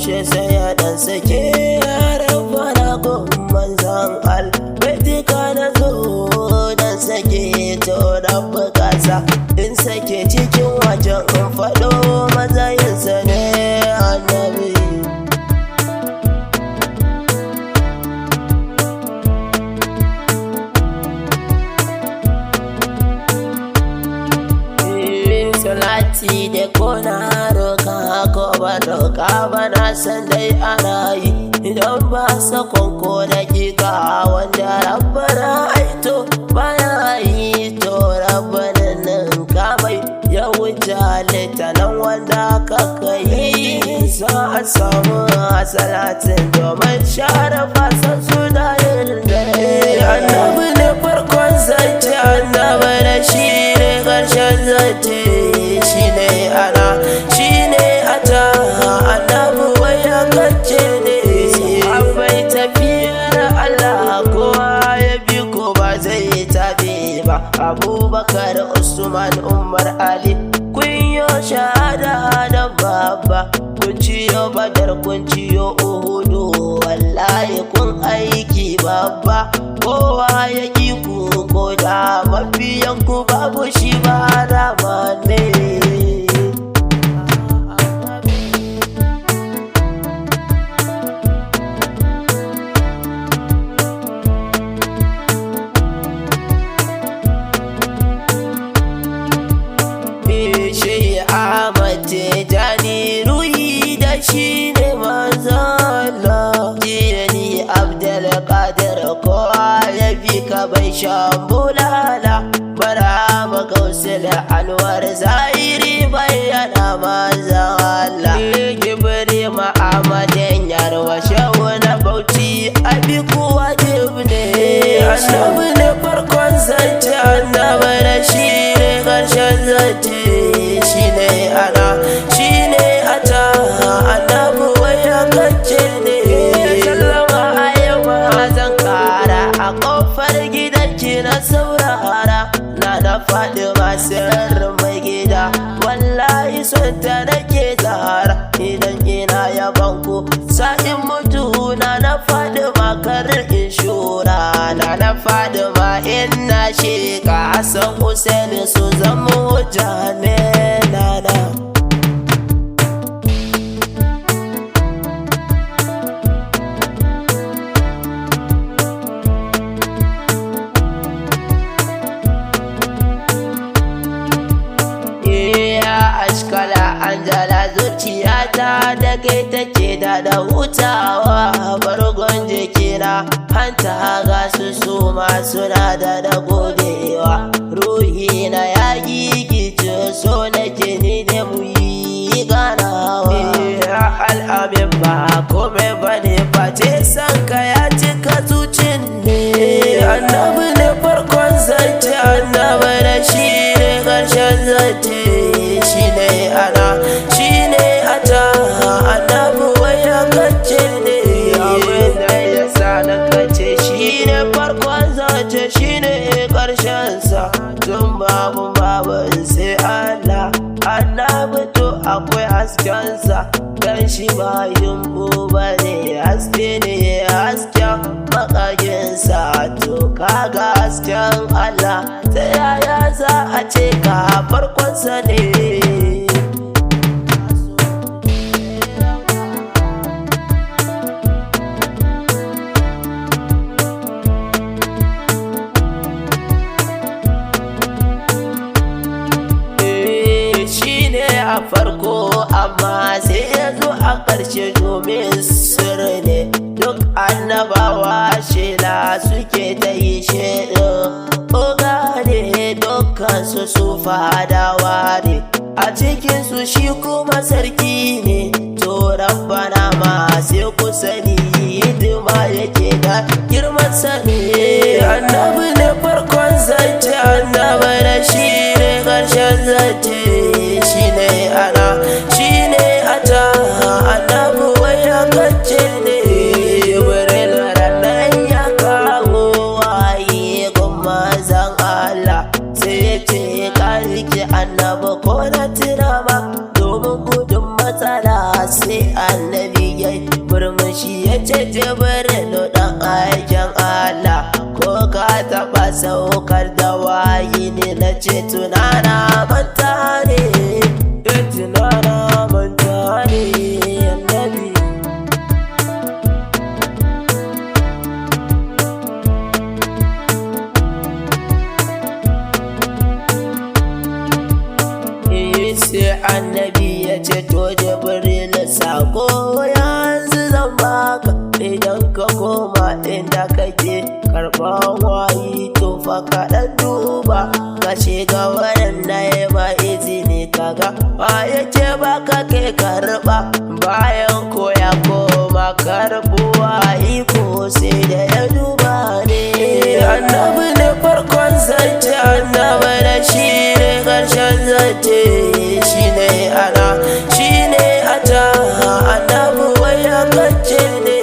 yaushe sai ya dan sake yaran fara gun manzan albaitika na zo dan sake to rabba kasa in sake cikin wajen in faɗo matsayinsa ne annabi. Salati da kona roka ko ba roka ba na san dai ana yi idan ba sakon ko dakika wanda rabbana aito baya yi to rabbana nan kamai ya wuce littanan wanda kaka yi za a samu salatin domin share fasan suna yin dare. Annabi ne farkon zance, annabi da shi ne ƙarshen zance, shi ne ana shi ne ata annabi wai ya kace ne akwai tafiyar Allah kowa ya bi ko ba zai tabe ba. Abubakar, Usman, Umar, Ali kun yo shahada da babba, kun ciyo Badar, kun ciyo Uhudu, wallahi kun aiki babba. Kowa ya ki ku ko da mafiyan ku babu shi ba rama ne. Jani ruhi da shi ne manzala jiyani Abdulkadir kowa ya fi ka bai shan bulala bara magausul Anwar zahiri bayyana manzala kibiri ma'amadin yarwa shehu na Bauchi abi kuwa ne. Annabi ne farkon zance, annabi da shi ne ƙarshen zance, shi ne ana shi ne ata annabi wai ya kace ne. Sallama a yau zan kara a ƙofar gidanki na saurara na faɗi masu mai gida wallahi son ta nake zahara idan ina yaban ku sa'in mutu na faɗi makar inshora na faɗi ma ina sheka Hassan Hussein su zama hujja ne nana. Anjala zuciyata da kai take da hutawa bargon jikina hanta ga su ma suna da godewa ruhi na ya gigice so nake ni da mu yi ganawa. Al'amin ba kome bane face sanka ya cika zucin ne. Annabi ne farkon zance, annabi da shi ne ƙarshen zance, shi ne ana shi ne ata annabi wai ya kace ne. Abin da ya sa na kace shi ne farkon zance, shi ne ƙarshen sa tun babu sai Allah. Annabi to akwai haskensa dan shi ba yumbu ba ne, haske ne hasken makaginsa to kaga hasken Allah ta yaya za a ce ka farkonsa ne. A farko amma sai ya zo a ƙarshe domin sirri ne duk annabawa shela suke ta yi shaidin oga ne dukkansu su fadawa ne a cikinsu shi kuma sarki ne to rabbana ma sai ku sani hidima yake da girman sani. Annabi ne farkon zance, annabi da shi ne ƙarshen zance, shi ne ana shi ne ata annabi wai ya kace ne. Jibril ranar ya kawo waye gun manzan Allah sai ya ce ka rike annabi ko na tira ba domin gudun matsala sai annabi yayi murmushi ya ce Jibrilu dan aikin Allah ko ka taɓa saukar da wayi ne na ce tunana manta ne tunana manta ne annabi. Sai annabi ya ce to Jibrilu sako yanzu zan baka idan ka koma inda kake karɓar wayi to fa ka ɗan duba ka shiga wurin na yi ma izini kaga ba ya ce baka ke karɓa bayan ko ya koma karɓuwa iko sai da ya duba ne. Annabi ne farkon zance annabi da shi ne ƙarshen zance shi ne ana shi ne ata annabi wai ya kance ne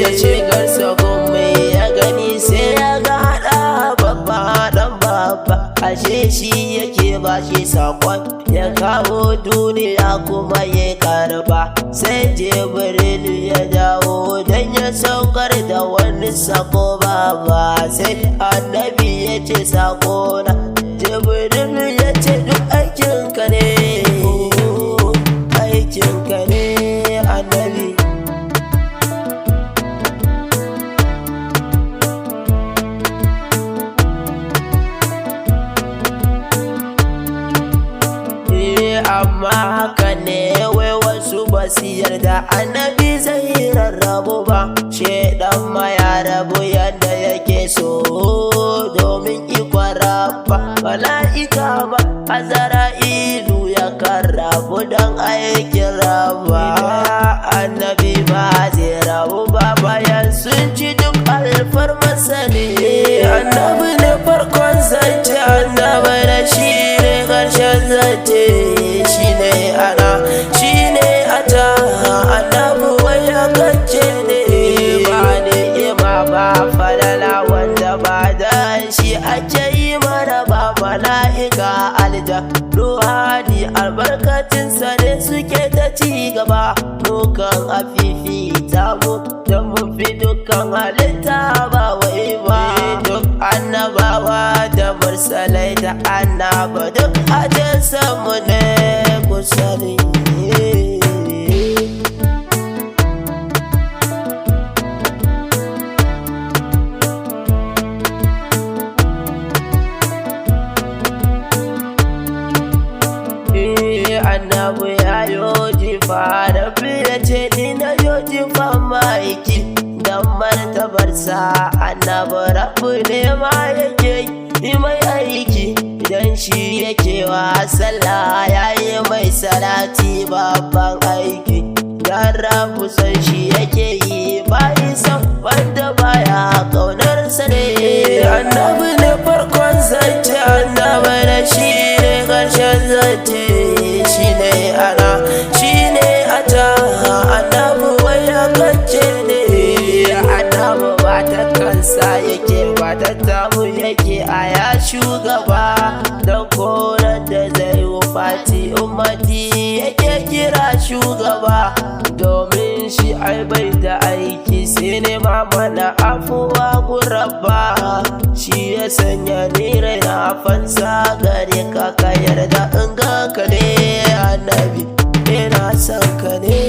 ya ce garsa gome ya gani sai ya ga haɗa babba ɗan babba ashe shi yake ba shi sakon ya kawo duniya kuma ya karba sai Jibrilu ya dawo don ya saukar da wani sako baba sai annabi ya ce sako na Jibrilu ya ce duk aikinka ne aikinka ne annabi. Amma haka ne wai wasu ba su yarda annabi zai rarrabu ba shedan ma ya rabu yadda yake so domin ikon rabba mala'ika ba Azra'ilu ya karrabu don aikin rabba annabi ba zai rabu ba bayan sun ci duk alfarmarsa ne. Annabi ne farkon zance annabi da shi ne ƙarshen zance shi ne ana shi ne ata annabi wai ya kance ne ba ni'ima ba falala wanda ba dan shi ake yi mana ba mala'ika alja ruhani albarkacinsa ne suke ta ci gaba mukan afifita mu don mun fi dukkan halitta ba wai ba duk annabawa da mursalai da annaba duk ajinsa mu ne kusani. Annabi ya yoji fara fiye ce ni na yoji famaiki don martabarsa annabi rabu ne ma yake yi mai aiki don shi yake wa sallah ya yi mai salati babban aiki don rabu san shi yake yi bayi san wanda baya ƙaunarsa ne. Annabi ne farkon zance annabi da shi ne ƙarshen zance shi ne ana shi ne ata annabi wai ya kance ne annabi ba ta kansa yake ba ta tamu yake a ya shugaba don koran da zai wufati ummati yake kira shugaba domin shi ai bai da aiki sai ne mana afuwa gurabba shi ya sanya ni raina fansa gare ka ka yarda in ga ka ne annabi ina son ka ne.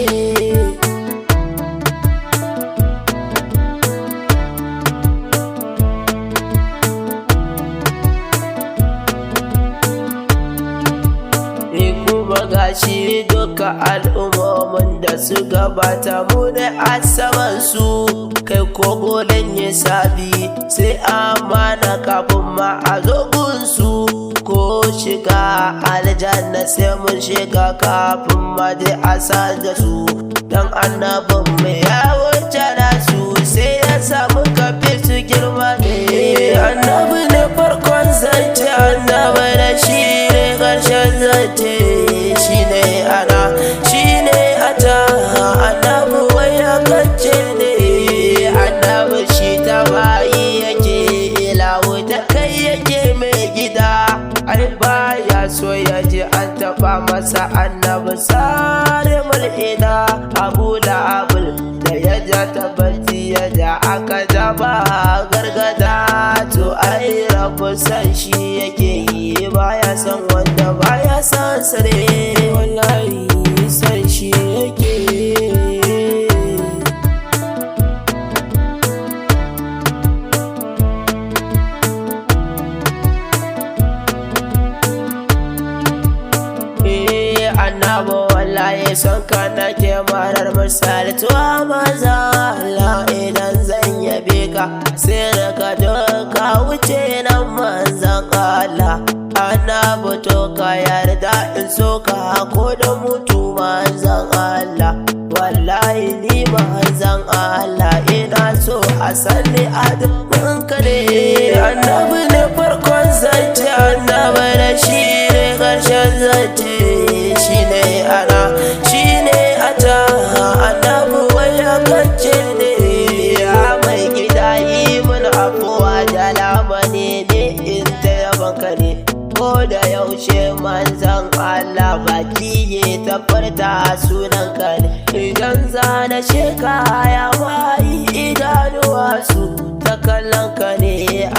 Gashi duka al'ummomin da su gabata mu ne a saman su kai ko golen ya sabi sai amana kafin ma a zogunsu ko shiga aljanna sai mun shiga kafin ma dai a da su dan annabin mai ya wuce su sai ya samu kafi su girma ne. Annabi ne farkon zance annabi da shi ne ƙarshen zance shi ne ana shi ne ata annabi wai ya kance ne annabi shi ta bayi yake ilawu ta kai yake mai gida ai baya so ya ji an taɓa masa annabi sare mul'ina a Abu Labul da ya ja tabbaci ya ja aka jaba gargada. To ai rabu san shi yake yi, baya san wanda baya san sare, wallahi san shi yake yi. Annabi wallahi son ka nake marar misali. Tuwa maza Allah idan zan yabe ka sai daga doka wuce nan manzan Allah. Annabi to ka yarda in so ka ko da mutu manzan Allah. Wallahi ni manzan Allah ina so a sanni adamin ka ne. Annabi ne farkon zance, annabi da shi ne ƙarshen zance. Shine ana, shine ata, annabi waya kace ne. Ya mai gida yi mun afuwa da lamani ne in ta yaban ka ne. Ko da yaushe manzan Allah baki ya tafarta sunan ka ne. Idan zana sheka ya wayi idanuwa su ta kallon ka ne.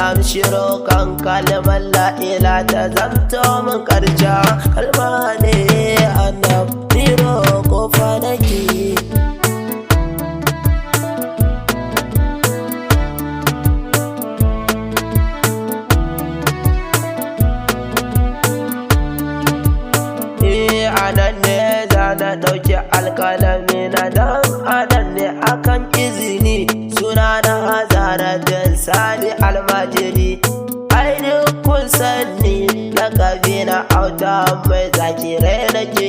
Amshiro kan kalmar la'ila ta zamto min karshen kalma ne. Annabi roƙo fa nake. Anan ne za na ɗauki alƙalami na, dan anan ne akan izini suna na Zahraddeen Sani almajiri. Ai duk kun sanni lakabi na auta mai zakirai nake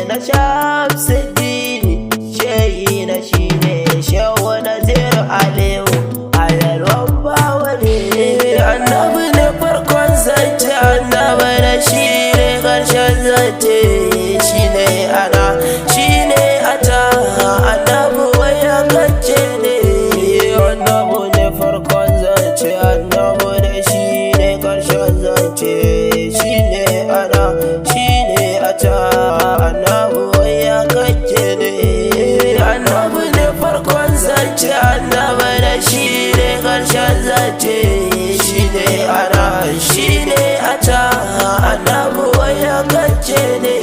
na Shamsuddini. Shehi na shine Shehu Naziru Aliyu Ayalwan bawa ne. Annabi ne farkon zance, annabi da shi ne ƙarshen zance. Shine ana, shine ata, annabi waya kace ne. Annabi ne farkon zance, annabi da shi ne ƙarshen zance. Shine ana, shine ata, annabi waya kace ne. Annabi ne farkon zance, annabi da shi ne ƙarshen zance. Shine ana, shine ata, annabi waya kace ne.